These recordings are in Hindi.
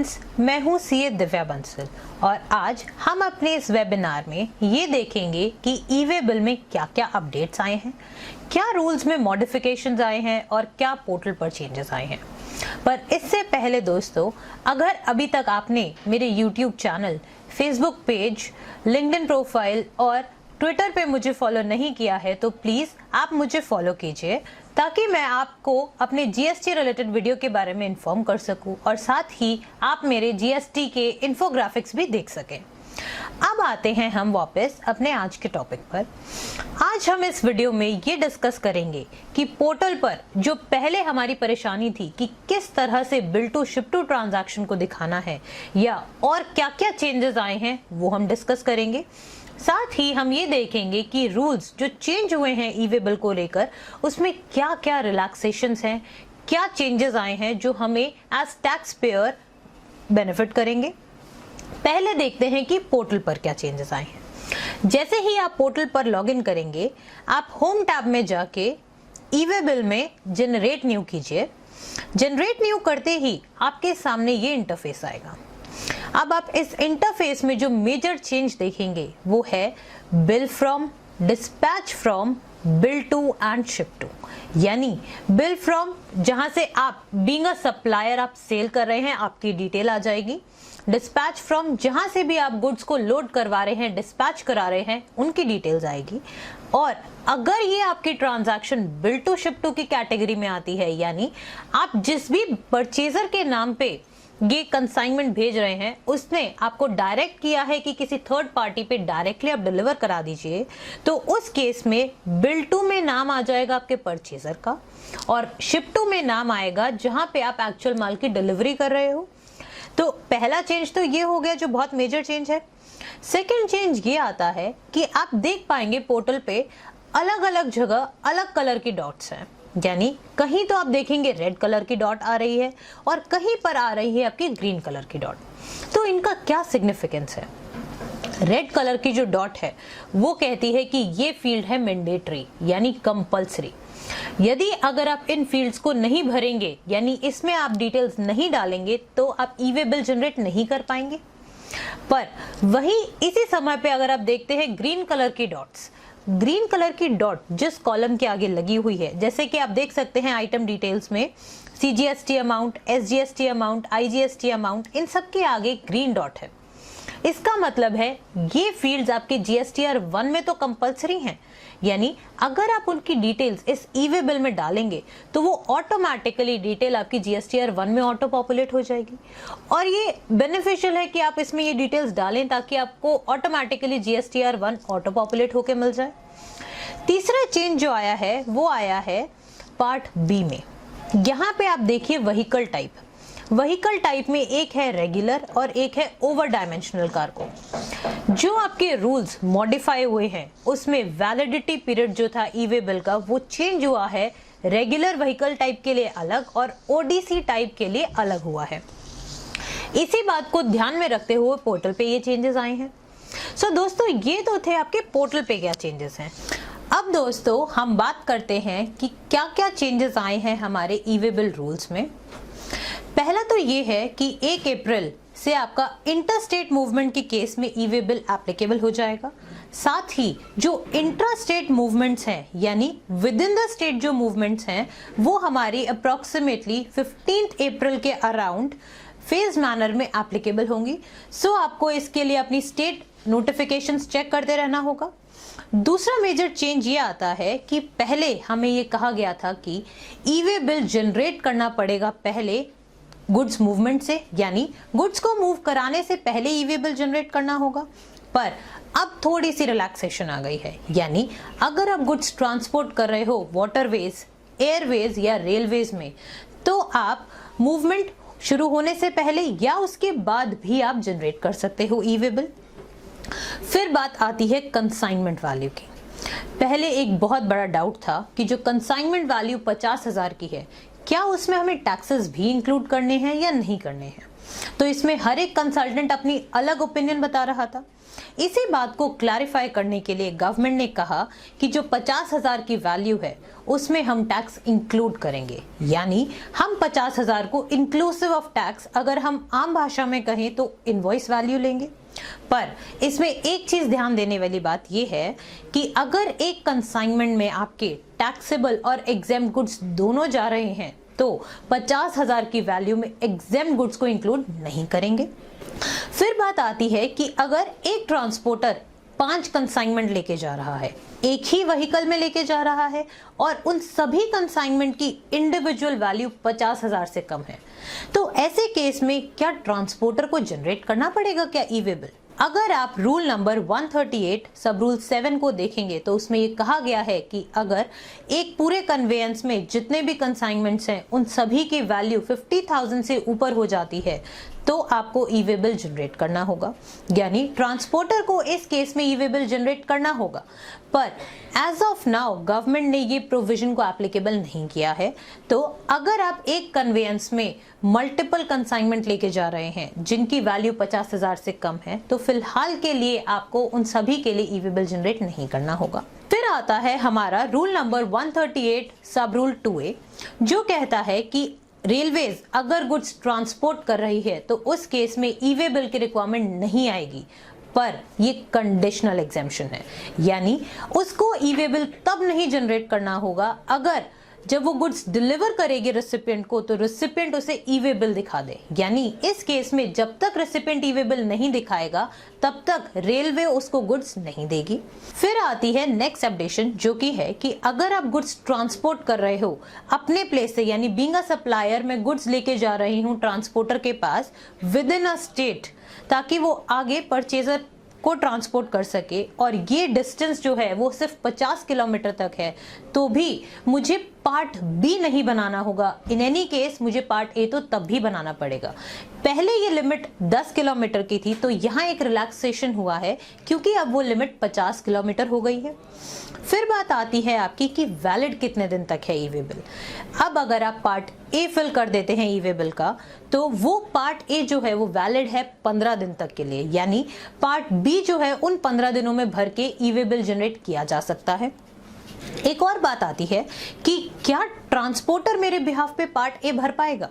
फ्रेंड्स, मैं हूं सीए दिव्या बंसल और आज हम अपने इस वेबिनार में ये देखेंगे कि ई-वे बिल में क्या क्या अपडेट्स आए हैं, क्या रूल्स में मॉडिफिकेशंस आए हैं और क्या पोर्टल पर चेंजेस आए हैं। पर इससे पहले दोस्तों, अगर अभी तक आपने मेरे YouTube channel, Facebook page, LinkedIn profile और ट्विटर पे मुझे फॉलो नहीं किया है तो प्लीज आप मुझे फॉलो कीजिए ताकि मैं आपको अपने जीएसटी रिलेटेड वीडियो के बारे में इन्फॉर्म कर सकूं और साथ ही आप मेरे जीएसटी के इन्फोग्राफिक्स भी देख सकें। अब आते हैं हम वापस अपने आज के टॉपिक पर। आज हम इस वीडियो में ये डिस्कस करेंगे कि पोर्टल पर जो पहले हमारी परेशानी थी कि किस तरह से bill to ship to transaction को दिखाना है या और क्या क्या चेंजेस आए हैं वो हम डिस्कस करेंगे। साथ ही हम ये देखेंगे कि रूल्स जो चेंज हुए हैं ई-वे बिल को लेकर उसमें क्या क्या रिलैक्सेशंस हैं, क्या चेंजेस आए हैं जो हमें एज टैक्स पेयर बेनिफिट करेंगे। पहले देखते हैं कि पोर्टल पर क्या चेंजेस आए हैं। जैसे ही आप पोर्टल पर लॉगिन करेंगे, आप होम टैब में जाके ई-वे बिल में जनरेट न्यू कीजिए। जनरेट न्यू करते ही आपके सामने ये इंटरफेस आएगा। अब आप इस इंटरफेस में जो मेजर चेंज देखेंगे वो है bill from, dispatch from, bill to and ship to. यानी बिल फ्रॉम जहां से आप बीइंग अ सप्लायर आप सेल कर रहे हैं, आपकी डिटेल आ जाएगी। डिस्पैच फ्रॉम जहां से भी आप गुड्स को लोड करवा रहे हैं, डिस्पैच करा रहे हैं, उनकी डिटेल्स आएगी। और अगर ये आपकी transaction bill to ship to की कैटेगरी में आती है, यानी आप जिस भी परचेजर के नाम पे ये कंसाइनमेंट भेज रहे हैं उसने आपको डायरेक्ट किया है कि किसी थर्ड पार्टी पे डायरेक्टली आप डिलीवर करा दीजिए, तो उस केस में बिल टू में नाम आ जाएगा आपके परचेजर का और शिप टू में नाम आएगा जहां पे आप एक्चुअल माल की डिलीवरी कर रहे हो। तो पहला चेंज तो ये हो गया जो बहुत मेजर चेंज है। सेकेंड चेंज ये आता है कि आप देख पाएंगे पोर्टल पे अलग अलग जगह अलग कलर की डॉट्स हैं। यानी कहीं तो आप देखेंगे रेड कलर की डॉट आ रही है और कहीं पर आ रही है आपकी ग्रीन कलर की डॉट। तो इनका क्या सिग्निफिकेंस है? रेड कलर की जो डॉट है वो कहती है कि ये फील्ड है मैंडेटरी यानी कंपल्सरी। यदि अगर आप इन फील्ड्स को नहीं भरेंगे यानी इसमें आप डिटेल्स नहीं डालेंगे तो आप ई-वे बिल जनरेट नहीं कर पाएंगे। पर वही इसी समय पे अगर आप देखते हैं ग्रीन कलर की डॉट्स, ग्रीन कलर की डॉट जिस कॉलम के आगे लगी हुई है, जैसे कि आप देख सकते हैं आइटम डिटेल्स में CGST amount, SGST amount, IGST amount, इन सब के आगे ग्रीन डॉट है। इसका मतलब है ये फील्ड्स आपके जीएसटीआर 1 में तो कंपलसरी हैं, यानी अगर आप उनकी डिटेल्स इस ई-वे बिल में डालेंगे तो वो ऑटोमेटिकली डिटेल आपकी जीएसटीआर 1 में ऑटो पॉपुलेट हो जाएगी। और ये बेनिफिशियल है कि आप इसमें ये डिटेल्स डालें ताकि आपको ऑटोमेटिकली जीएसटीआर 1 ऑटो पॉपुलेट होकर मिल जाए। तीसरा चेंज जो आया है वो आया है पार्ट बी में। यहाँ पे आप देखिए व्हीकल टाइप। व्हीकल टाइप में एक है रेगुलर और एक है ओवर डायमेंशनल कार्गो। जो आपके रूल्स मॉडिफाई हुए हैं उसमें वैलिडिटी पीरियड जो था ई-वे बिल का वो चेंज हुआ है। रेगुलर व्हीकल टाइप के लिए अलग और ओडीसी टाइप के लिए अलग हुआ है। इसी बात को ध्यान में रखते हुए पोर्टल पे ये चेंजेस आए हैं। सो दोस्तों, ये तो थे आपके पोर्टल पे क्या चेंजेस हैं। अब दोस्तों हम बात करते हैं कि क्या क्या चेंजेस आए हैं हमारे ई-वे बिल रूल्स में। पहला तो ये है कि 1 अप्रैल से आपका इंटर स्टेट मूवमेंट के केस में ई-वे बिल एप्लीकेबल हो जाएगा। साथ ही जो इंट्रा स्टेट मूवमेंट्स हैं यानी विद इन द स्टेट जो मूवमेंट्स हैं वो हमारी अप्रोक्सीमेटली 15 अप्रैल के अराउंड फेज मैनर में एप्लीकेबल होंगी। सो आपको इसके लिए अपनी स्टेट नोटिफिकेशंस चेक करते रहना होगा। दूसरा मेजर चेंज ये आता है कि पहले हमें ये कहा गया था कि ई-वे बिल जनरेट करना पड़ेगा पहले गुड्स मूवमेंट से, यानी गुड्स को मूव कराने से पहले ई-वे बिल जनरेट करना होगा। पर अब थोड़ी सी रिलैक्सेशन आ गई है, यानी अगर आप गुड्स ट्रांसपोर्ट कर रहे हो वाटरवेज, एयरवेज या रेलवेज में तो आप मूवमेंट शुरू होने से पहले या उसके बाद भी आप जनरेट कर सकते हो ई-वे बिल। फिर बात आती है कंसाइनमेंट वैल्यू की। पहले एक बहुत बड़ा डाउट था कि जो कंसाइनमेंट वैल्यू 50,000 की है क्या उसमें हमें टैक्सेस भी इंक्लूड करने हैं या नहीं करने हैं। तो इसमें हर एक कंसल्टेंट अपनी अलग ओपिनियन बता रहा था। इसी बात को क्लैरिफाई करने के लिए गवर्नमेंट ने कहा कि जो 50,000 की वैल्यू है उसमें हम टैक्स इंक्लूड करेंगे, यानी हम 50,000 को इंक्लूसिव ऑफ टैक्स, अगर हम आम भाषा में कहें तो इनवॉइस वैल्यू लेंगे। पर इसमें एक चीज ध्यान देने वाली बात यह है कि अगर एक कंसाइनमेंट में आपके टैक्सेबल और एग्जेम्प्ट गुड्स दोनों जा रहे हैं तो 50,000 की वैल्यू में एग्जेम्प्ट गुड्स को इंक्लूड नहीं करेंगे। फिर बात आती है कि अगर एक ट्रांसपोर्टर 5 कंसाइनमेंट लेके जा रहा है, एक ही व्हीकल में लेके जा रहा है और उन सभी कंसाइनमेंट की इंडिविजुअल वैल्यू 50,000 से कम है, तो ऐसे केस में क्या ट्रांसपोर्टर को जनरेट करना पड़ेगा क्या ई वे बिल? अगर आप रूल नंबर 138 सब रूल 7 को देखेंगे तो उसमें ये कहा गया है कि अगर एक पूरे कन्वेयंस में जितने भी कंसाइनमेंट्स हैं उन सभी की वैल्यू 50,000 से ऊपर हो जाती है तो आपको ई वे बिल जनरेट करना होगा, यानी ट्रांसपोर्टर को इस केस में ई वे बिल जनरेट करना होगा। पर एज ऑफ नाउ गवर्नमेंट ने ये प्रोविजन को एप्लीकेबल नहीं किया है। तो अगर आप एक कन्वेयंस में मल्टीपल कंसाइनमेंट लेके जा रहे हैं जिनकी वैल्यू 50,000 से कम है तो फिलहाल के लिए आपको उन सभी के लिए ई वे बिल जनरेट नहीं करना होगा। फिर आता है हमारा रूल नंबर 138 सब रूल 2A, जो कहता है कि रेलवेज अगर गुड्स ट्रांसपोर्ट कर रही है तो उस केस में ई वे बिल की रिक्वायरमेंट नहीं आएगी, पर ये कंडीशनल एग्जेम्पशन है, यानी उसको ई वे बिल तब नहीं जनरेट करना होगा अगर जब वो गुड्स डिलीवर करेगी रेसिपिएंट को तो रेसिपिएंट उसे ई वे बिल दिखा दे। यानी इस केस में जब तक रेसिपिएंट ई वे बिल नहीं दिखाएगा तब तक रेलवे उसको गुड्स नहीं देगी। फिर आती है नेक्स्ट अपडेशन, जो कि है कि अगर आप गुड्स ट्रांसपोर्ट कर रहे हो अपने प्लेस से, यानी बीइंग अ सप्लायर मैं गुड्स लेके जा रही हूँ ट्रांसपोर्टर के पास विद इन अ स्टेट, ताकि वो आगे परचेजर को ट्रांसपोर्ट कर सके और ये डिस्टेंस जो है वो सिर्फ 50 किलोमीटर तक है, तो भी मुझे पार्ट बी नहीं बनाना होगा। इन एनी केस मुझे पार्ट ए तो तब भी बनाना पड़ेगा। पहले ये लिमिट 10 किलोमीटर की थी, तो यहाँ एक रिलैक्सेशन हुआ है क्योंकि अब वो लिमिट 50 किलोमीटर हो गई है। फिर बात आती है आपकी कि वैलिड कितने दिन तक है ई वे बिल। अब अगर आप पार्ट ए फिल कर देते हैं ई वे बिल का, तो वो पार्ट ए जो है वो वैलिड है 15 दिन तक के लिए, यानी पार्ट बी जो है उन 15 दिनों में भर के ई वे बिल जनरेट किया जा सकता है। एक और बात आती है कि क्या ट्रांसपोर्टर मेरे बिहाफ पे पार्ट ए भर पाएगा?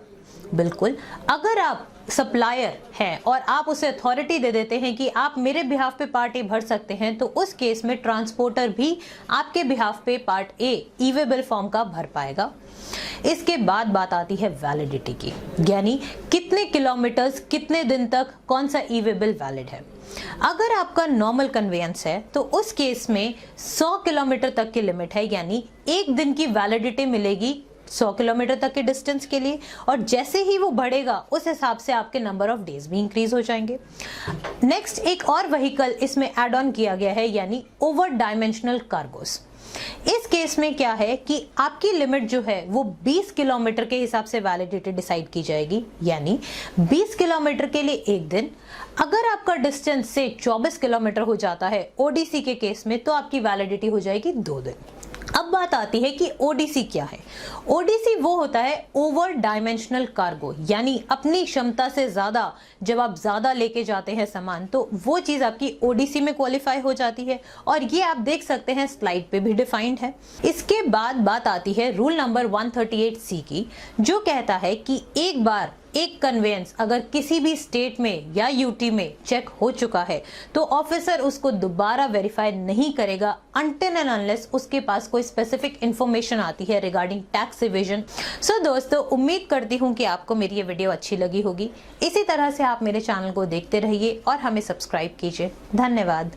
बिल्कुल, अगर आप सप्लायर हैं और आप उसे अथॉरिटी दे देते हैं कि आप मेरे बिहाफ पे पार्ट ए भर सकते हैं, तो उस केस में ट्रांसपोर्टर भी आपके बिहाफ पे part A E way bill form का भर पाएगा। इसके बाद बात आती है वैलिडिटी की, यानी कितने किलोमीटर्स कितने दिन तक कौन सा ई वे बिल वैलिड है। अगर आपका नॉर्मल कन्वेयंस है तो उस केस में 100 किलोमीटर तक की लिमिट है, यानी एक दिन की वैलिडिटी मिलेगी 100 किलोमीटर तक के डिस्टेंस के लिए, और जैसे ही वो बढ़ेगा उस हिसाब से आपके नंबर ऑफ डेज भी इंक्रीज हो जाएंगे। नेक्स्ट एक और व्हीकल इसमें ऐड ऑन किया गया है, यानी ओवर डायमेंशनल कार्गोस। इस केस में क्या है कि आपकी लिमिट जो है वो 20 किलोमीटर के हिसाब से वैलिडिटी डिसाइड की जाएगी, यानी 20 किलोमीटर के लिए एक दिन। अगर आपका डिस्टेंस से 24 किलोमीटर हो जाता है ओडीसी के केस में, तो आपकी वैलिडिटी हो जाएगी 2 दिन। अब बात आती है कि ओडीसी क्या है। ओडीसी वो होता है ओवर डायमेंशनल कार्गो, यानी अपनी क्षमता से ज्यादा जब आप ज्यादा लेके जाते हैं सामान, तो वो चीज आपकी ओडीसी में क्वालिफाई हो जाती है, और ये आप देख सकते हैं स्लाइड पे भी डिफाइंड है। इसके बाद बात आती है रूल नंबर 138C की, जो कहता है कि एक बार एक कन्वेयंस अगर किसी भी स्टेट में या यूटी में चेक हो चुका है तो ऑफिसर उसको दोबारा वेरीफाई नहीं करेगा अनटिल एंड अनलेस उसके पास कोई स्पेसिफिक इंफॉर्मेशन आती है रिगार्डिंग टैक्स इवेजन। सो दोस्तों, उम्मीद करती हूँ कि आपको मेरी ये वीडियो अच्छी लगी होगी। इसी तरह से आप मेरे चैनल को देखते रहिए और हमें सब्सक्राइब कीजिए। धन्यवाद।